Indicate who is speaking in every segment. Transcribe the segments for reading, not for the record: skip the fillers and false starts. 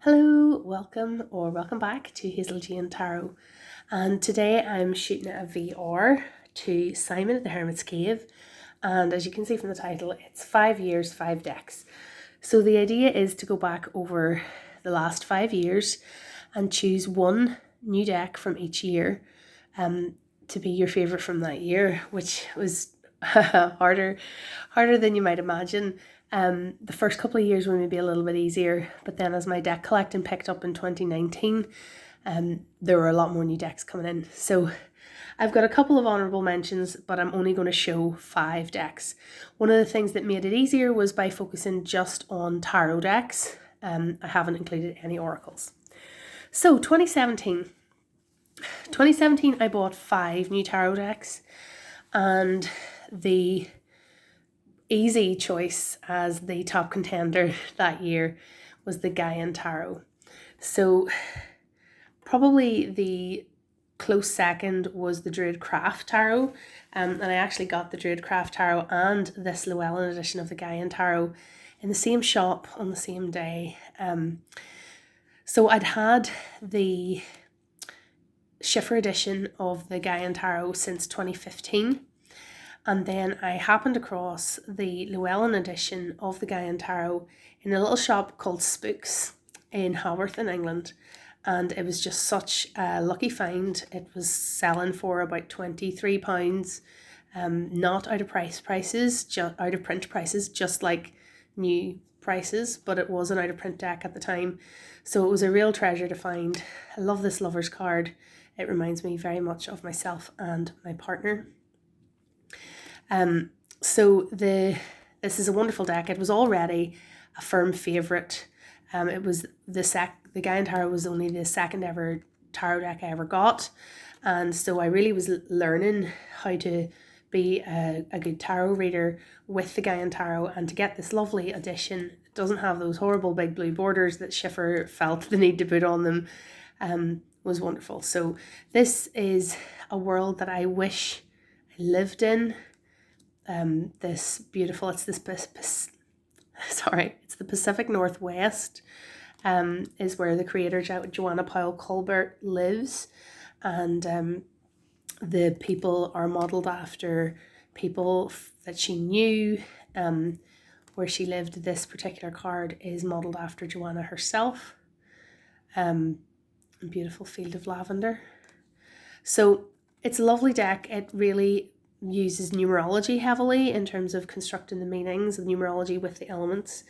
Speaker 1: Hello, welcome back to Hazel Jane Tarot. And today I'm shooting a VR to Simon at the Hermit's Cave. And as you can see from the title, it's 5 years, 5 decks. So the idea is to go back over the last 5 years and choose one new deck from each year to be your favourite from that year, which was harder than you might imagine. The first couple of years were maybe a little bit easier, but then as my deck collecting picked up in 2019, there were a lot more new decks coming in. So I've got a couple of honourable mentions, but I'm only going to show 5 decks. One of the things that made it easier was by focusing just on tarot decks. I haven't included any oracles. So 2017 I bought 5 new tarot decks, and the easy choice as the top contender that year was the Gaian Tarot. So probably the close second was the Druidcraft Tarot, and I actually got the Druidcraft Tarot and this Llewellyn edition of the Gaian Tarot in the same shop on the same day. So I'd had the Schiffer edition of the Gaian Tarot since 2015. And then I happened across the Llewellyn edition of the Gaian Tarot in a little shop called Spooks in Haworth in England. And it was just such a lucky find. It was selling for about £23, not out of prices, just out of print prices, just like new prices, but it was an out of print deck at the time. So it was a real treasure to find. I love this lover's card. It reminds me very much of myself and my partner. So this is a wonderful deck. It was already a firm favourite. It was the Gaian Tarot was only the second ever tarot deck I ever got, and so I really was learning how to be a good tarot reader with the Gaian Tarot, and to get this lovely edition. It doesn't have those horrible big blue borders that Schiffer felt the need to put on them. Was wonderful. So this is a world that I wish I lived in. This beautiful, it's the Pacific Northwest, is where the creator Joanna Powell Colbert lives, and the people are modelled after people that she knew. Where she lived, this particular card is modelled after Joanna herself. A beautiful field of lavender. So it's a lovely deck. It really uses numerology heavily in terms of constructing the meanings of numerology with the elements.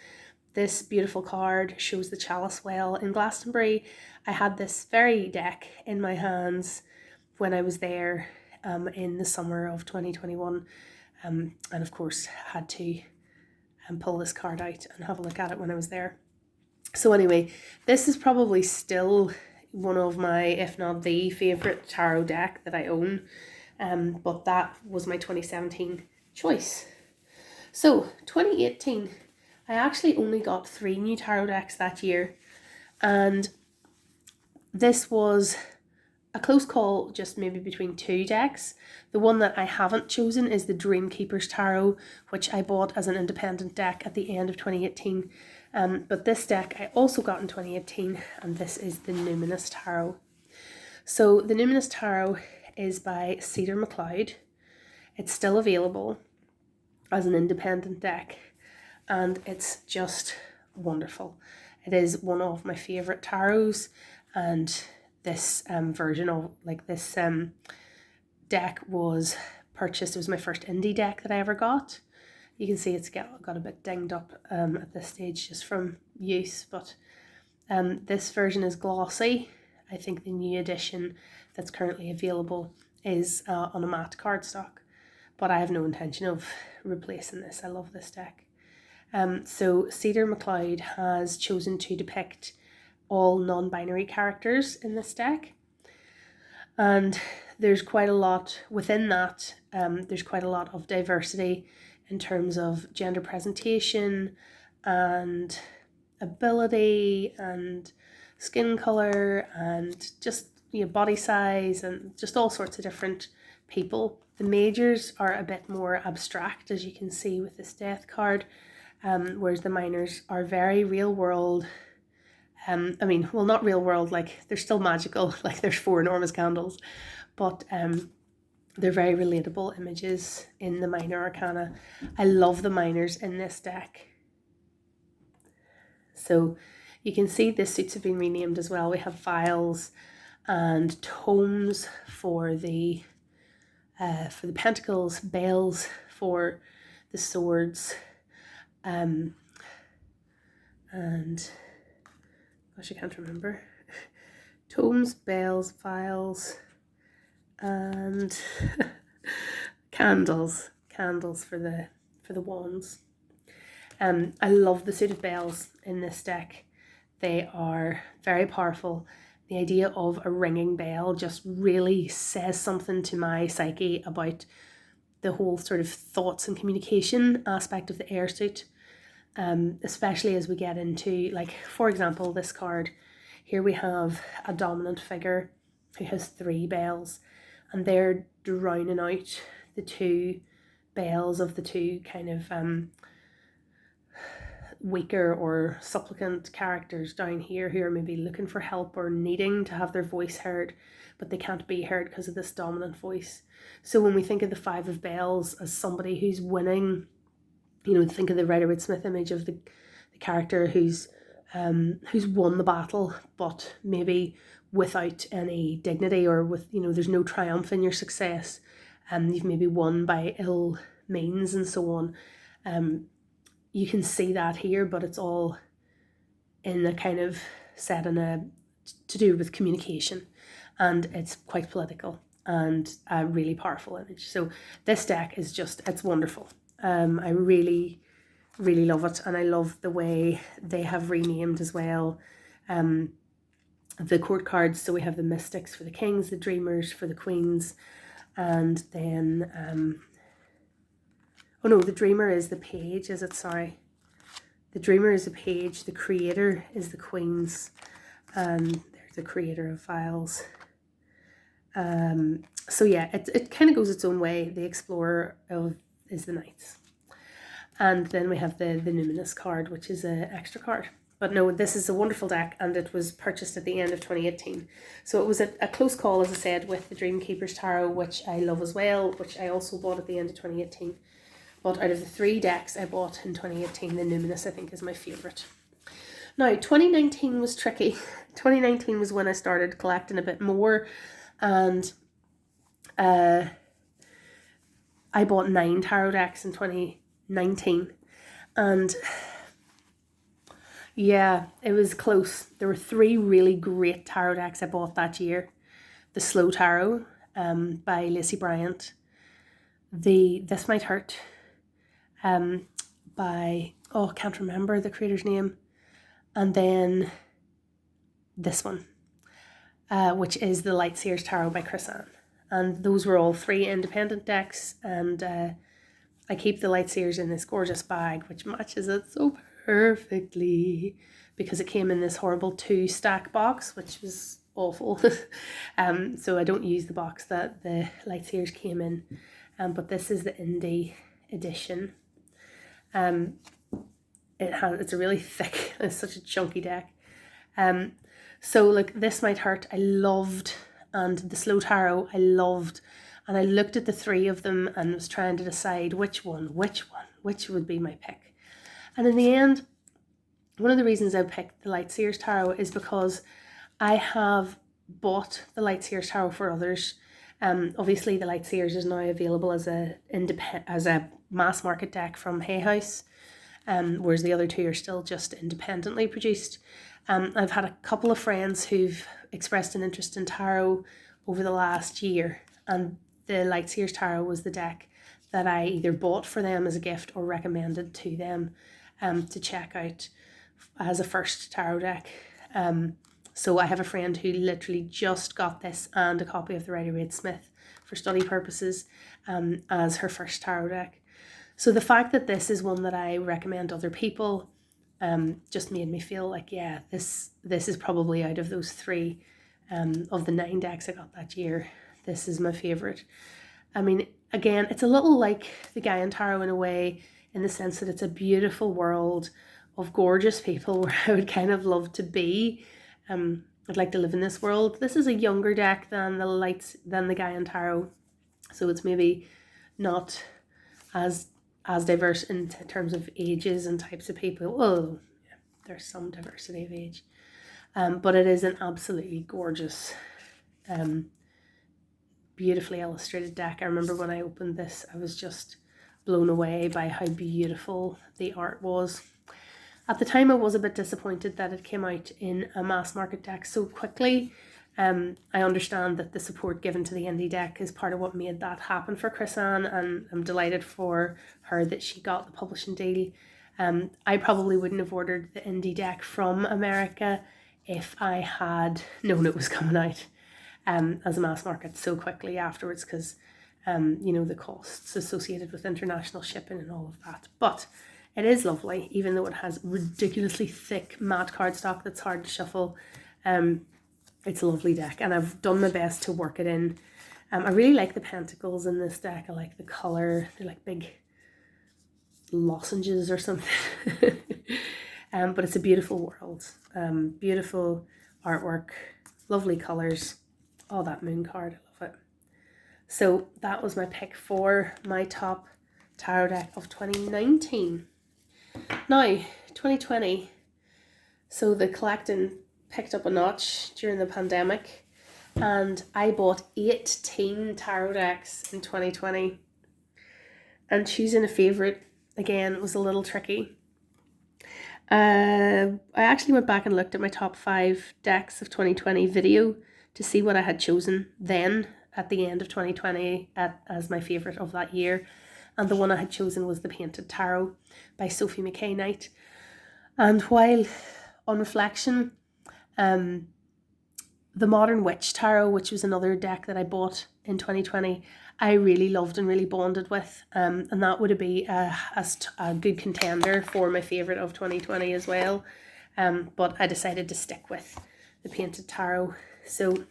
Speaker 1: This beautiful card shows the chalice well in Glastonbury. I had this very deck in my hands when I was there in the summer of 2021, and of course had to pull this card out and have a look at it when I was there. So anyway, this is probably still one of my, if not the favourite tarot deck that I own. But that was my 2017 choice. So 2018, I actually only got 3 new tarot decks that year, and this was a close call, just maybe between 2 decks. The one that I haven't chosen is the Dreamkeeper's Tarot, which I bought as an independent deck at the end of 2018. But this deck I also got in 2018, and this is the Luminous Tarot. So the Luminous Tarot is by Cedar MacLeod. It's still available as an independent deck, and it's just wonderful. It is one of my favourite tarots, and this version of this deck was purchased. It was my first indie deck that I ever got. You can see it's got a bit dinged up at this stage just from use, but this version is glossy. I think the new edition that's currently available is on a matte cardstock, but I have no intention of replacing this. I love this deck. So Cedar MacLeod has chosen to depict all non-binary characters in this deck, and there's quite a lot within that. There's quite a lot of diversity in terms of gender presentation and ability and skin color and just body size and just all sorts of different people. The majors are a bit more abstract, as you can see with this death card, whereas the minors are very real world, I mean, well, not real world, like they're still magical, like there's 4 enormous candles, but they're very relatable images in the minor arcana. I love the minors in this deck. So you can see the suits have been renamed as well. We have vials and tomes for the pentacles, bells for the swords, and gosh, I can't remember. Tomes, bells, vials, and candles for the wands. I love the suit of bells in this deck. They are very powerful. The idea of a ringing bell just really says something to my psyche about the whole sort of thoughts and communication aspect of the air suit, especially as we get into, like, for example, this card. Here we have a dominant figure who has 3 bells, and they're drowning out the 2 bells of the 2 kind of weaker or supplicant characters down here who are maybe looking for help or needing to have their voice heard, but they can't be heard because of this dominant voice. So when we think of the 5 of bells as somebody who's winning, you know, think of the Rider-Waite-Smith image of the character who's won the battle, but maybe without any dignity, or with, you know, there's no triumph in your success. You've maybe won by ill means and so on. You can see that here, but it's all in a kind of set in a to do with communication, and it's quite political and a really powerful image. So this deck is just, it's wonderful. I really love it, and I love the way they have renamed as well the court cards. So we have the mystics for the kings, the dreamers for the queens, and then oh no, the dreamer is the page, is it? Sorry. The dreamer is the page, the creator is the queens, and there's the creator of vials. So yeah, it kind of goes its own way. The explorer is the knights. And then we have the Luminous card, which is an extra card. But no, this is a wonderful deck, and it was purchased at the end of 2018. So it was a close call, as I said, with the Dreamkeeper's Tarot, which I love as well, which I also bought at the end of 2018. But out of the 3 decks I bought in 2018, the Luminous, I think, is my favourite. Now, 2019 was tricky. 2019 was when I started collecting a bit more, and I bought 9 tarot decks in 2019, and yeah, it was close. There were 3 really great tarot decks I bought that year. The Slow Tarot by Lacey Bryant, the This Might Hurt by, oh, I can't remember the creator's name, and then this one, which is the Light Sears Tarot by Chris Ann. And those were all 3 independent decks, and I keep the Light Sears in this gorgeous bag, which matches it so perfectly, because it came in this horrible 2-stack box, which was awful. So I don't use the box that the Light Sears came in, but this is the indie edition. It's a really thick, it's such a chunky deck. So like This Might Hurt, I loved, and the Slow Tarot I loved, and I looked at the 3 of them and was trying to decide which would be my pick. And in the end, one of the reasons I picked the Light Sears Tarot is because I have bought the Light Sears Tarot for others. Obviously the Light Sears is now available as a mass market deck from Hay House, whereas the other 2 are still just independently produced. I've had a couple of friends who've expressed an interest in tarot over the last year, and the Light Sears Tarot was the deck that I either bought for them as a gift or recommended to them to check out as a first tarot deck. So I have a friend who literally just got this and a copy of the Rider-Waite-Smith for study purposes as her first tarot deck. So the fact that this is one that I recommend other people just made me feel like, yeah, this is probably out of those 3 of the 9 decks I got that year, this is my favourite. I mean, again, it's a little like the Gaian Tarot in a way, in the sense that it's a beautiful world of gorgeous people where I would kind of love to be. I'd like to live in this world. This is a younger deck than the Gaian Tarot, so it's maybe not as diverse in terms of ages and types of people. Well, yeah, there's some diversity of age, but it is an absolutely gorgeous, beautifully illustrated deck. I remember when I opened this, I was just blown away by how beautiful the art was. At the time, I was a bit disappointed that it came out in a mass market deck so quickly. I understand that the support given to the indie deck is part of what made that happen for Chris-Anne, and I'm delighted for her that she got the publishing deal. I probably wouldn't have ordered the indie deck from America if I had known it was coming out as a mass market so quickly afterwards, because you know, the costs associated with international shipping and all of that. But it is lovely, even though it has ridiculously thick matte cardstock that's hard to shuffle. It's a lovely deck, and I've done my best to work it in. I really like the pentacles in this deck. I like the colour. They're like big lozenges or something. But it's a beautiful world. Beautiful artwork, lovely colours. Oh, that moon card, I love it. So that was my pick for my top tarot deck of 2019. Now, 2020, so the collecting picked up a notch during the pandemic, and I bought 18 tarot decks in 2020, and choosing a favourite, again, was a little tricky. I actually went back and looked at my top 5 decks of 2020 video to see what I had chosen then at the end of 2020 as my favourite of that year. And the one I had chosen was the Painted Tarot by Sophie Mackay Knight. And while on reflection, the Modern Witch Tarot, which was another deck that I bought in 2020, I really loved and really bonded with. And that would be a good contender for my favourite of 2020 as well. But I decided to stick with the Painted Tarot. So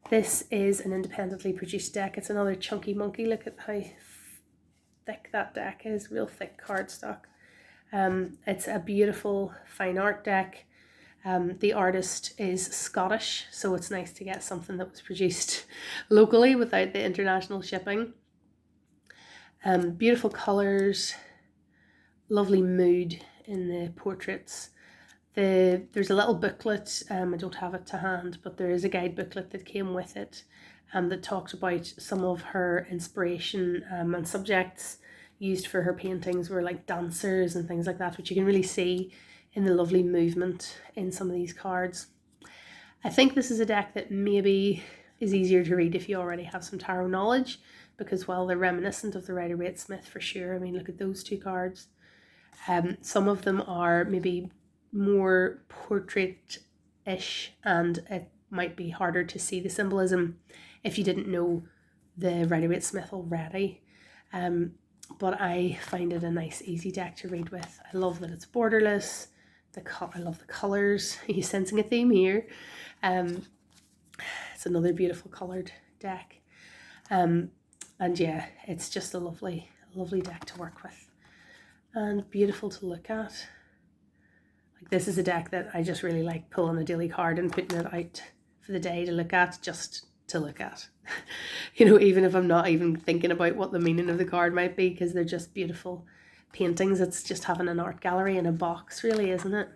Speaker 1: this is an independently produced deck. It's another chunky monkey. Look at how thick that deck is, real thick cardstock. It's a beautiful fine art deck. The artist is Scottish, so it's nice to get something that was produced locally without the international shipping. Beautiful colours, lovely mood in the portraits. There's a little booklet, I don't have it to hand, but there is a guide booklet that came with it that talked about some of her inspiration and subjects used for her paintings were like dancers and things like that, which you can really see in the lovely movement in some of these cards. I think this is a deck that maybe is easier to read if you already have some tarot knowledge, because while they're reminiscent of the Rider-Waite-Smith for sure, I mean, look at those 2 cards. Some of them are maybe more portrait-ish, and it might be harder to see the symbolism if you didn't know the Rider-Waite-Smith already. But I find it a nice, easy deck to read with. I love that it's borderless. I love the colours. Are you sensing a theme here? It's another beautiful coloured deck. And yeah, it's just a lovely deck to work with. And beautiful to look at. Like, this is a deck that I just really like pulling a daily card and putting it out for the day to look at, just to look at. You know, even if I'm not even thinking about what the meaning of the card might be, because they're just beautiful paintings. It's just having an art gallery in a box, really, isn't it?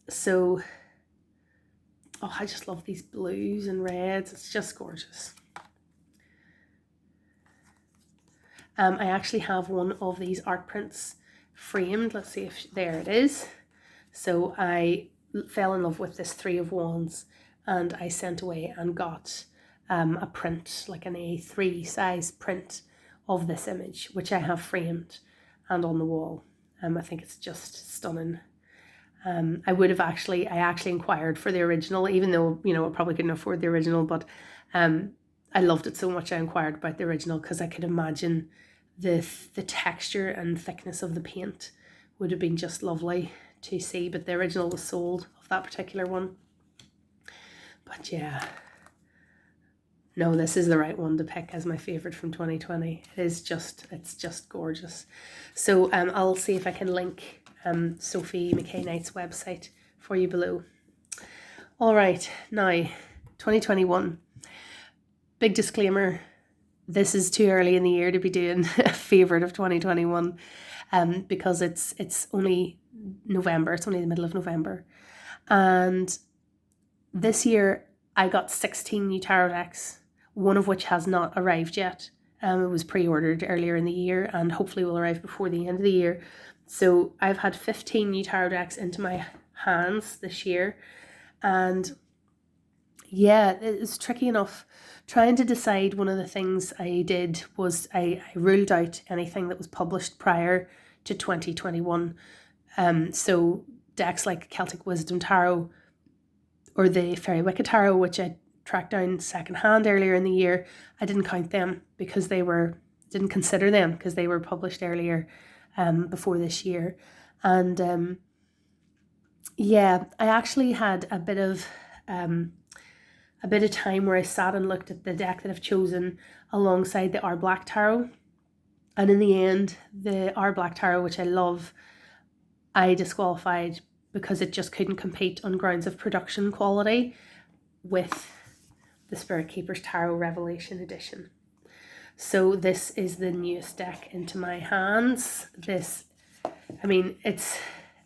Speaker 1: So, oh, I just love these blues and reds. It's just gorgeous. I actually have one of these art prints framed. Let's see if there it is. So I fell in love with this 3 of Wands, and I sent away and got a print, like an A3 size print of this image, which I have framed and on the wall. I think it's just stunning. I actually inquired for the original, even though, you know, I probably couldn't afford the original, but I loved it so much I inquired about the original, because I could imagine the texture and thickness of the paint would have been just lovely to see, but the original was sold of that particular one. But yeah, no, this is the right one to pick as my favourite from 2020. It's just gorgeous. So I'll see if I can link Sophie McKay Knight's website for you below. All right, now 2021. Big disclaimer, this is too early in the year to be doing a favourite of 2021 because it's only November, it's only the middle of November. And this year I got 16 new tarot decks, one of which has not arrived yet. It was pre-ordered earlier in the year and hopefully will arrive before the end of the year. So I've had 15 new tarot decks into my hands this year. And yeah, it's tricky enough. Trying to decide, one of the things I did was I ruled out anything that was published prior to 2021. So decks like Celtic Wisdom Tarot or the Fairy Wicca Tarot, which I tracked down secondhand earlier in the year, I didn't count them because didn't consider them because they were published earlier before this year. And yeah, I actually had a bit of time where I sat and looked at the deck that I've chosen alongside the R Black Tarot. And in the end, the R Black Tarot, which I love, I disqualified because it just couldn't compete on grounds of production quality with the Spirit Keepers Tarot Revelation Edition. So this is the newest deck into my hands. It's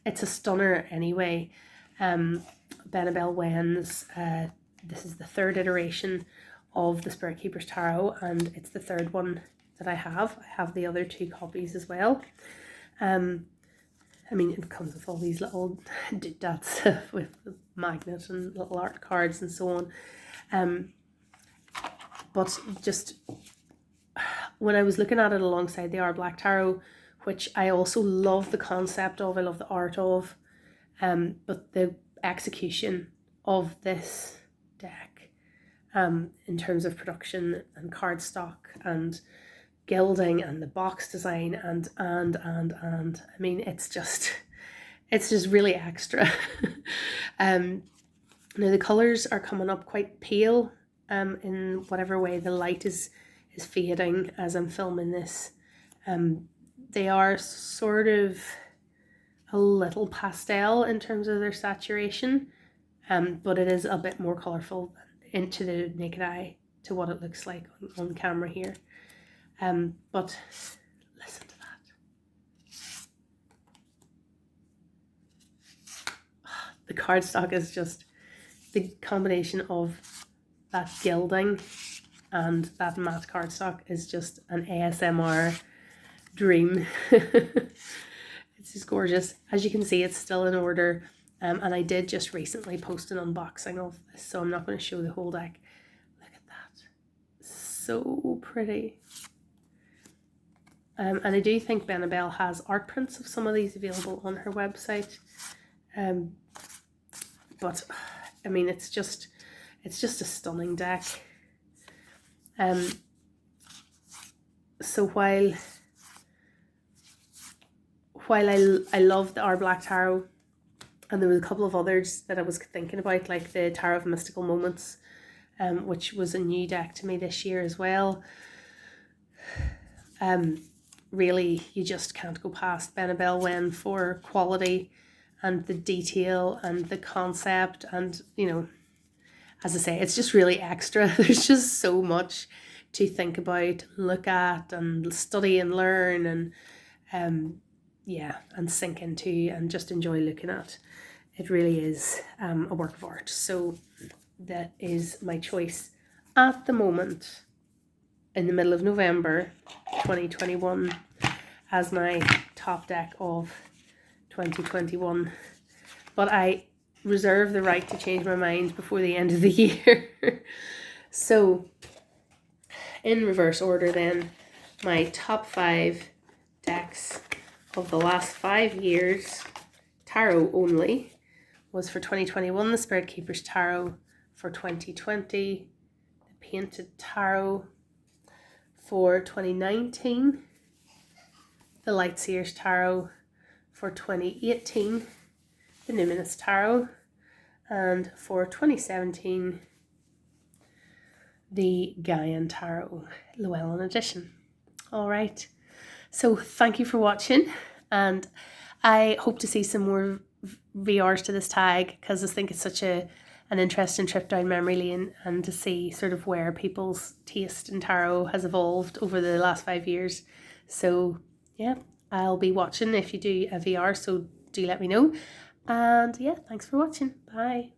Speaker 1: a stunner anyway. Benabel Wen's, this is the third iteration of the Spirit Keepers Tarot, and it's the third one that I have. I have the other 2 copies as well. It comes with all these little doodads with magnets and little art cards and so on. But just when I was looking at it alongside the R Black Tarot, which I also love the concept of, I love the art of, but the execution of this deck, in terms of production and cardstock and gilding and the box design and it's just really extra. Now the colours are coming up quite pale in whatever way the light is fading as I'm filming this. They are sort of a little pastel in terms of their saturation, but it is a bit more colourful into the naked eye to what it looks like on camera here. But listen to that. The cardstock is just the combination of that gilding and that matte cardstock is just an ASMR dream. It's just gorgeous. As you can see, it's still in order. And I did just recently post an unboxing of this, so I'm not going to show the whole deck. Look at that. So pretty. And I do think Benabel has art prints of some of these available on her website. But it's just a stunning deck. So while I love the R Black Tarot, and there was a couple of others that I was thinking about, like the Tarot of Mystical Moments, which was a new deck to me this year as well. Really, you just can't go past Benabel Wen for quality and the detail and the concept, and as I say, it's just really extra. There's just so much to think about, look at, and study and learn, and and sink into and just enjoy looking at. It really is a work of art. So that is my choice at the moment, in the middle of November 2021, as my top deck of 2021. But I reserve the right to change my mind before the end of the year. So in reverse order then, my top 5 decks of the last 5 years, tarot only, was for 2021 the Spirit Keepers Tarot, for 2020 the Painted Tarot, for 2019 the Light Sears Tarot, for 2018 the Luminous Tarot, and for 2017 the Gaian Tarot Llewellyn edition. All right, so thank you for watching, and I hope to see some more VRs to this tag, because I think it's such an interesting trip down memory lane, and to see sort of where people's taste in tarot has evolved over the last 5 years. So yeah, I'll be watching if you do a VR, so do let me know. And yeah, thanks for watching. Bye.